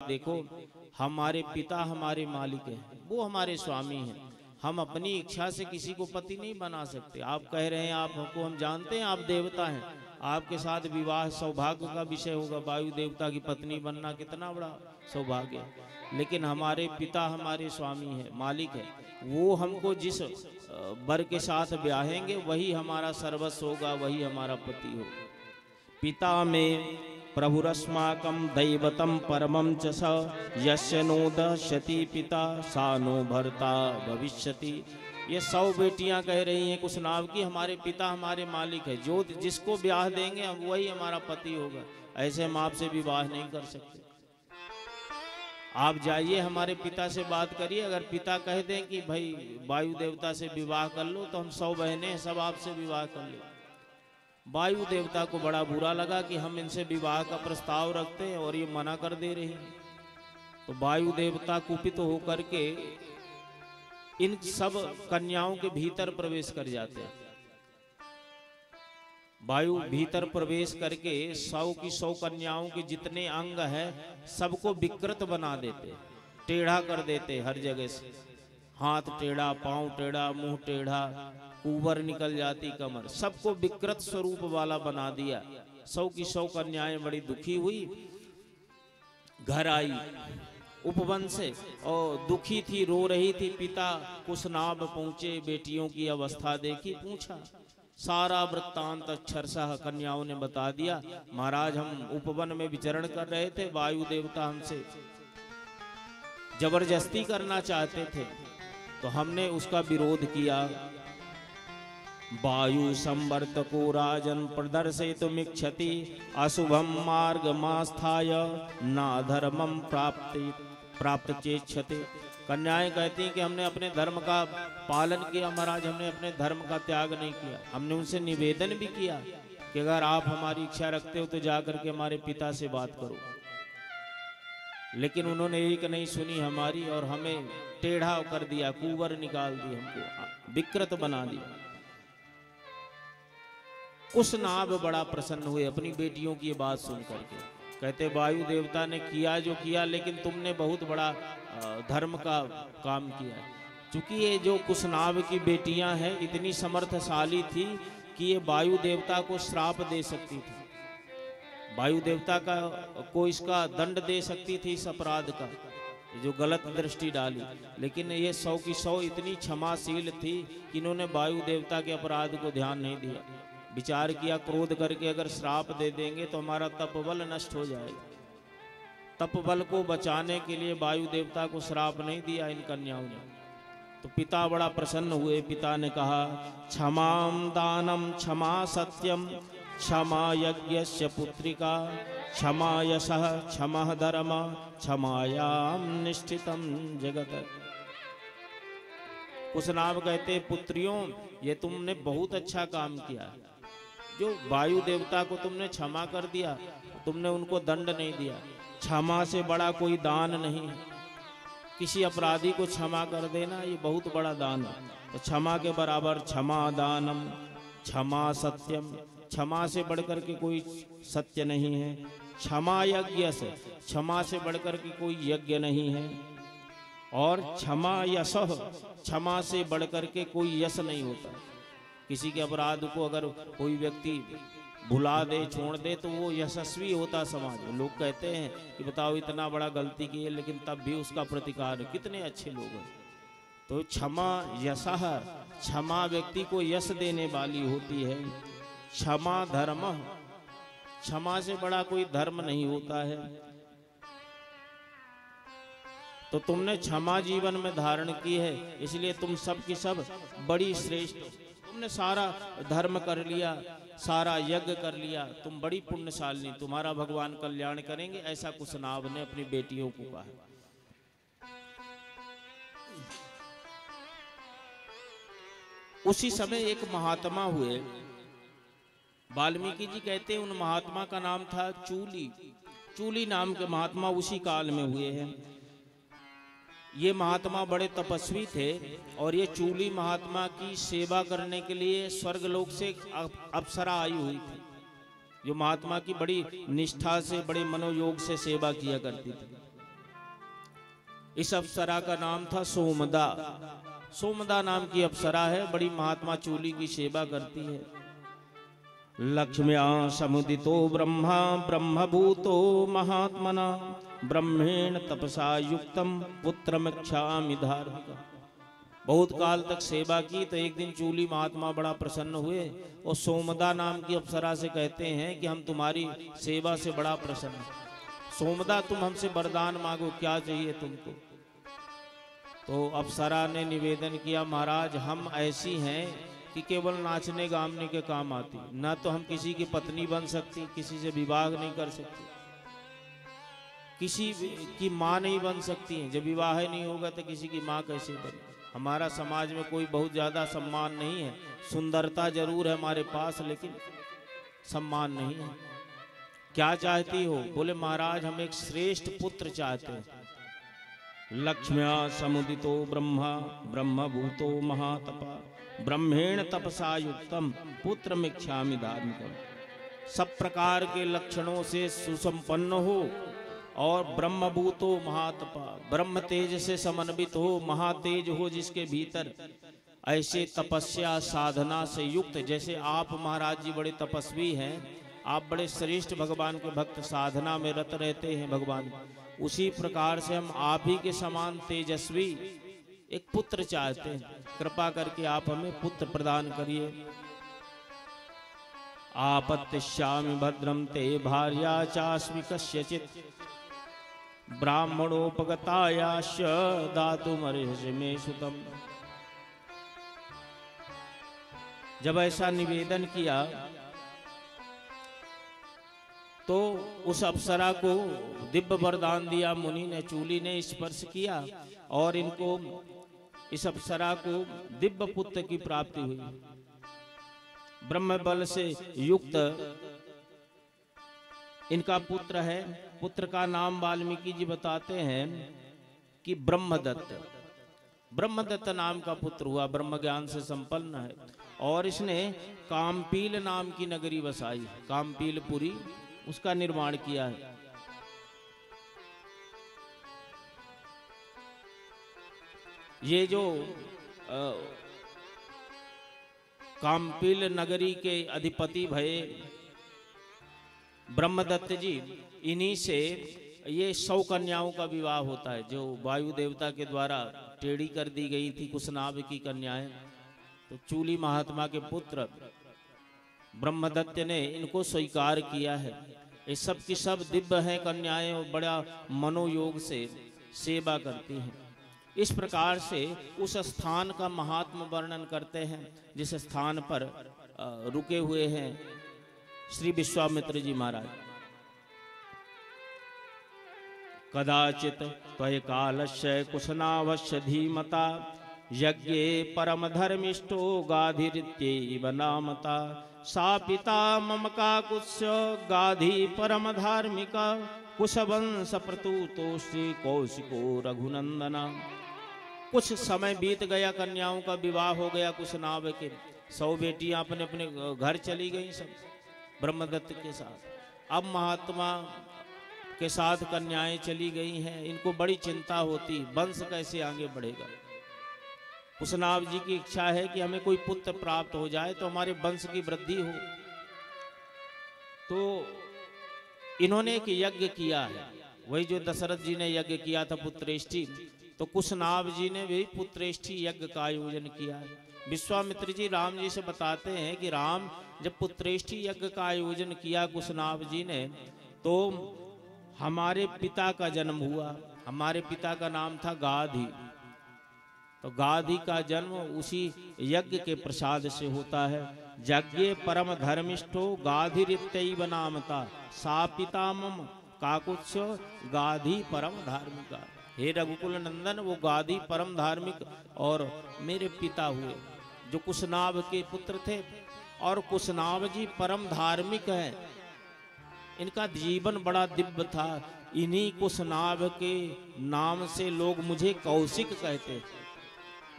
देखो हमारे पिता हमारे मालिक हैं, वो हमारे स्वामी हैं, हम अपनी इच्छा से किसी को पति नहीं बना सकते। आप कह रहे हैं आप हमको, हम जानते हैं आप देवता हैं, आपके साथ विवाह सौभाग्य का विषय होगा, वायु देवता की पत्नी बनना कितना बड़ा सौभाग्य है। लेकिन हमारे पिता हमारे स्वामी है, मालिक है, वो हमको जिस वर के साथ ब्याहेंगे वही हमारा सर्वस्व होगा, वही हमारा पति होगा। पिता में प्रभुरस्माकं दैवतं परमं च स यस्य नो दश्यति पिता सा नो भर्ता भविष्यति। ये 100 बेटियां कह रही हैं कुशनाभ की हमारे पिता हमारे मालिक है, जो जिसको ब्याह देंगे हम वही हमारा पति होगा, ऐसे हम आपसे विवाह नहीं कर सकते। आप जाइए हमारे पिता से बात करिए, अगर पिता कह दें कि भाई वायु देवता से विवाह कर लो तो हम 100 बहनें सब आपसे विवाह कर ले। वायु देवता को बड़ा बुरा लगा कि हम इनसे विवाह का प्रस्ताव रखते हैं और ये मना कर दे रहे हैं। तो वायु देवता कुपित होकर के इन सब कन्याओं के भीतर प्रवेश कर जाते हैं। वायु भीतर प्रवेश करके 100 की 100 कन्याओं के जितने अंग है सबको विकृत बना देते, टेढ़ा कर देते, हर जगह से हाथ टेढ़ा, पांव टेढ़ा, मुंह टेढ़ा, ऊपर निकल जाती कमर, सबको विकृत स्वरूप वाला बना दिया। 100 की 100 कन्याएं बड़ी दुखी हुई, घर आई उपवन से और दुखी थी, रो रही थी। पिता कुशनाभ पहुंचे, बेटियों की अवस्था देखी, पूछा, सारा वृत्तांत अक्षरशः कन्याओं ने बता दिया। महाराज हम उपवन में विचरण कर रहे थे, वायु देवता हमसे जबरदस्ती करना चाहते थे तो हमने उसका विरोध किया। वायु संवर्तको राजन प्रदर्शयितुमिच्छति अशुभम मार्गमास्थाय ना धर्मं प्राप्त चेच्छते। कन्याएं कहती हैं कि हमने अपने धर्म का पालन किया महाराज, हमने अपने धर्म का त्याग नहीं किया। हमने उनसे निवेदन भी किया कि अगर आप हमारी इच्छा रखते हो तो जाकर के हमारे पिता से बात करो, लेकिन उन्होंने एक नहीं सुनी हमारी और हमें टेढ़ा कर दिया, कुंवर निकाल दी, हमको विकृत बना दिया। कुशनाभ बड़ा प्रसन्न हुए अपनी बेटियों की बात सुन करके। कहते वायु देवता ने किया जो किया, लेकिन तुमने बहुत बड़ा धर्म का काम किया। चूंकि ये जो कुशनाभ की बेटियां हैं इतनी समर्थशाली थी कि ये वायु देवता को श्राप दे सकती थी, वायु देवता का को इसका दंड दे सकती थी इस अपराध का, जो गलत दृष्टि डाली। लेकिन ये 100 की 100 इतनी क्षमाशील थी कि इन्होंने वायु देवता के अपराध को ध्यान नहीं दिया। विचार किया क्रोध करके अगर श्राप दे देंगे तो हमारा तपबल नष्ट हो जाएगा। तपबल को बचाने के लिए वायु देवता को श्राप नहीं दिया इन कन्याओं ने। तो पिता बड़ा प्रसन्न हुए। पिता ने कहा, क्षमाम दानम क्षमा सत्यम क्षमा यज्ञस्य पुत्रिका क्षमा यशः क्षमा धर्म क्षमायाम निष्ठितम जगत। कुशनाभ कहते, पुत्रियों ये तुमने बहुत अच्छा काम किया, जो वायु देवता को तुमने क्षमा कर दिया, तुमने उनको दंड नहीं दिया। क्षमा से बड़ा कोई दान नहीं है, किसी अपराधी को क्षमा कर देना ये बहुत बड़ा दान है। तो क्षमा के बराबर क्षमा दानम क्षमा सत्यम, क्षमा से बढ़कर के कोई सत्य नहीं है। क्षमा यज्ञ से, क्षमा से बढ़कर के कोई यज्ञ नहीं है। और क्षमा यशः, क्षमा से बढ़कर के कोई यश नहीं होता। किसी के अपराध को अगर कोई व्यक्ति भुला दे, छोड़ दे तो वो यशस्वी होता समाज में। लोग कहते हैं कि बताओ इतना बड़ा गलती की है लेकिन तब भी उसका प्रतिकार, कितने अच्छे लोग हैं। तो क्षमा यशः, क्षमा व्यक्ति को यश देने वाली होती है। क्षमा धर्म, क्षमा से बड़ा कोई धर्म नहीं होता है। तो तुमने क्षमा जीवन में धारण की है, इसलिए तुम सब की सब बड़ी श्रेष्ठ। तुमने सारा धर्म कर लिया, सारा यज्ञ कर लिया, तुम बड़ी पुण्यशालिनी, तुम्हारा भगवान कल्याण करेंगे, ऐसा कुशनाभ ने अपनी बेटियों को कहा। उसी समय एक महात्मा हुए, वाल्मीकि जी कहते हैं उन महात्मा का नाम था चूली। चूली नाम के महात्मा उसी काल में हुए हैं। ये महात्मा बड़े तपस्वी थे और ये चूली महात्मा की सेवा करने के लिए स्वर्गलोक से अप्सरा आई हुई थी, जो महात्मा की बड़ी निष्ठा से, बड़े मनोयोग से सेवा किया करती थी। इस अप्सरा का नाम था सोमदा। सोमदा नाम की अप्सरा है, बड़ी महात्मा चूली की सेवा करती है। लक्ष्म्या समुदितो ब्रह्मा ब्रह्मभूतो महात्मना ब्रह्मेण तपसा युक्तम पुत्रमिच्छामि धार्मिका। बहुत काल तक सेवा की तो एक दिन चूली महात्मा बड़ा प्रसन्न हुए और सोमदा नाम की अप्सरा से कहते हैं कि हम तुम्हारी सेवा से बड़ा प्रसन्न हैं। सोमदा तुम हमसे वरदान मांगो, क्या चाहिए तुमको? तो अप्सरा ने निवेदन किया, महाराज हम ऐसी हैं कि केवल नाचने गामने के काम आती, ना तो हम किसी की पत्नी बन सकती, किसी से विवाह नहीं कर सकती, किसी की माँ नहीं बन सकती हैं। जब विवाह नहीं होगा तो किसी की माँ कैसे बने? हमारा समाज में कोई बहुत ज़्यादा सम्मान नहीं है, सुंदरता जरूर है हमारे पास लेकिन सम्मान नहीं है। क्या चाहती हो? बोले महाराज हम एक श्रेष्ठ पुत्र चाहते हैं। लक्ष्म्या समुदितो ब्रह्मा ब्रह्मभूतो महातपा ब्रह्मेण तपसा युक्तम पुत्रमिच्छामि धार्मिकम। सब प्रकार के लक्षणों से सुसंपन्न हो और ब्रह्मभूतो महातपा, ब्रह्म तेज से समन्वित हो, महातेज हो जिसके भीतर, ऐसे तपस्या साधना से युक्त। जैसे आप महाराज जी बड़े तपस्वी हैं, आप बड़े श्रेष्ठ भगवान के भक्त साधना में रत रहते हैं भगवान, उसी प्रकार से हम आप ही के समान तेजस्वी एक पुत्र चाहते हैं। कृपा करके आप हमें पुत्र प्रदान करिए। आपत्तिश्यामि भद्रम ते भार्या चास्मि कस्यचित् ब्राह्मणोपगतायाश्च दातुमर्हसि मे सुतम्। जब ऐसा निवेदन किया तो उस अप्सरा को दिव्य वरदान दिया मुनि ने, चूली ने स्पर्श किया और इनको, इस अप्सरा को दिव्य पुत्र की प्राप्ति हुई। ब्रह्म बल से युक्त इनका पुत्र है। पुत्र का नाम वाल्मीकि जी बताते हैं कि ब्रह्मदत्त, ब्रह्मदत्त नाम का पुत्र हुआ, ब्रह्म ज्ञान से संपन्न है। और इसने कामपील नाम की नगरी बसाई, कामपीलपुरी, उसका निर्माण किया है। ये जो कामपील नगरी के अधिपति भये ब्रह्मदत्त जी, इन्हीं से ये 100 कन्याओं का विवाह होता है जो वायु देवता के द्वारा टेढ़ी कर दी गई थी, कुशनाभ की कन्याएं। तो चूली महात्मा के पुत्र ब्रह्मदत्त ने इनको स्वीकार किया है। ये सब की सब दिव्य हैं कन्याएं और बड़ा मनोयोग से सेवा करती हैं। इस प्रकार से उस स्थान का महात्म वर्णन करते हैं जिस स्थान पर रुके हुए हैं श्री विश्वामित्र जी महाराज। कदाचित त्वय कालस्य कुशनावस्य धीमता यज्ञे परम धर्मिष्ठो गाधिरित्यैव नामता सा पिता मम काकुत्स्य गाधि परम धार्मिका कुशवंश प्रतूतो श्री कौशिको रघुनंदना। कुछ समय बीत गया, कन्याओं का विवाह हो गया कुशनाभ के। 100 बेटियां अपने अपने घर चली गई सब ब्रह्मदत्त के साथ। अब महात्मा के साथ कन्याएं चली गई हैं, इनको बड़ी चिंता होती, वंश कैसे आगे बढ़ेगा। कुशनाभ जी की इच्छा है कि हमें कोई पुत्र प्राप्त हो जाए तो हमारे वंश की वृद्धि हो। तो इन्होंने एक यज्ञ किया है, वही जो दशरथ जी ने यज्ञ किया था पुत्रेष्टि, तो कुशनाभ जी ने भी पुत्रेष्टि यज्ञ का आयोजन किया है। विश्वामित्र जी राम जी से बताते हैं कि राम जब पुत्रेष्टि यज्ञ का आयोजन किया कुशनाभ जी ने, तो हमारे पिता का जन्म हुआ। हमारे पिता का नाम था गाधी, तो गाधी का जन्म उसी यज्ञ के प्रसाद से होता है। यज्ञे परम धर्मिष्ठो गाधिरित्यैव नामता सा पिता मम काकुत्स्य गाधी परम धार्मिका। हे रघुकुल नंदन, वो गाधी परम धार्मिक और मेरे पिता हुए जो कुशनाभ के पुत्र थे। और कुशनाभ जी परम धार्मिक हैं, इनका जीवन बड़ा दिव्य था। इन्हीं कुशनाभ के नाम से लोग मुझे कौशिक कहते हैं।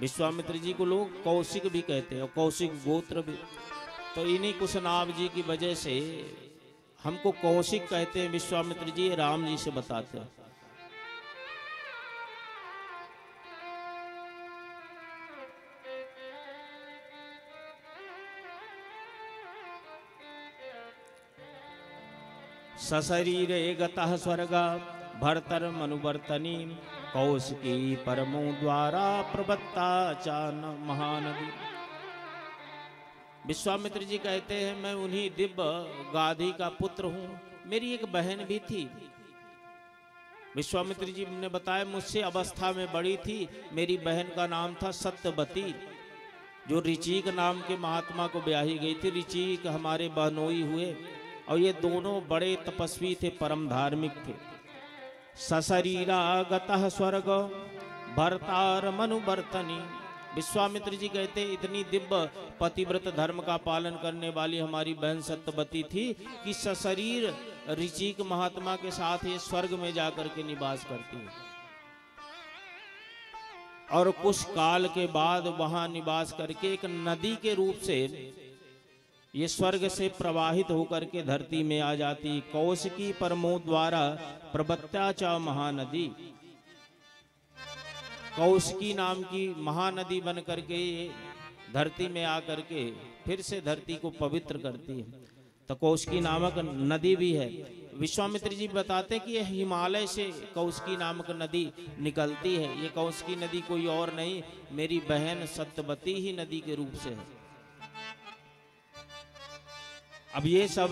विश्वामित्र जी को लोग कौशिक भी कहते हैं और कौशिक गोत्र भी। तो इन्हीं कुशनाभ जी की वजह से हमको कौशिक कहते हैं। विश्वामित्र जी राम जी से बताते हैं। सशरीरे गतः स्वर्ग भर्तर मनुवर्तनी कौशिकी परमो द्वारा प्रवत्ता चान महानदी। विश्वामित्र जी कहते हैं मैं उन्हीं दिव्य गाधी का पुत्र हूं। मेरी एक बहन भी थी। विश्वामित्र जी ने बताया मुझसे अवस्था में बड़ी थी। मेरी बहन का नाम था सत्यवती, जो ऋचिक नाम के महात्मा को ब्याही गई थी। ऋचिक हमारे बहनोई हुए और ये दोनों बड़े तपस्वी थे, परम धार्मिक थे। सशरीरा गतः स्वर्ग भर्तार मनुवर्तनी। विश्वामित्र जी कहते इतनी दिव्य पतिव्रत धर्म का पालन करने वाली हमारी बहन सत्यवती थी कि सशरीर ऋचिक महात्मा के साथ ये स्वर्ग में जाकर के निवास करती है और कुछ काल के बाद वहां निवास करके एक नदी के रूप से ये स्वर्ग से प्रवाहित होकर के धरती में आ जाती। कौशिकी परमो द्वारा प्रवत्ता च महानदी। कौशिकी नाम की महानदी बन करके ये धरती में आकर के फिर से धरती को पवित्र करती है। तो कौशिकी नामक नदी भी है। विश्वामित्र जी बताते हैं कि ये हिमालय से कौशिकी नामक नदी निकलती है। ये कौशिकी नदी कोई और नहीं, मेरी बहन सत्यवती ही नदी के रूप से है। अब ये सब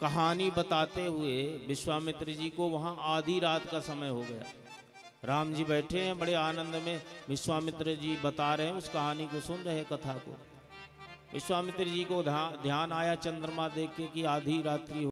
कहानी बताते हुए विश्वामित्र जी को वहां आधी रात का समय हो गया। राम जी बैठे हैं बड़े आनंद में, विश्वामित्र जी बता रहे हैं, उस कहानी को सुन रहे हैं, कथा को। विश्वामित्र जी को ध्यान आया चंद्रमा देख के कि आधी रात्रि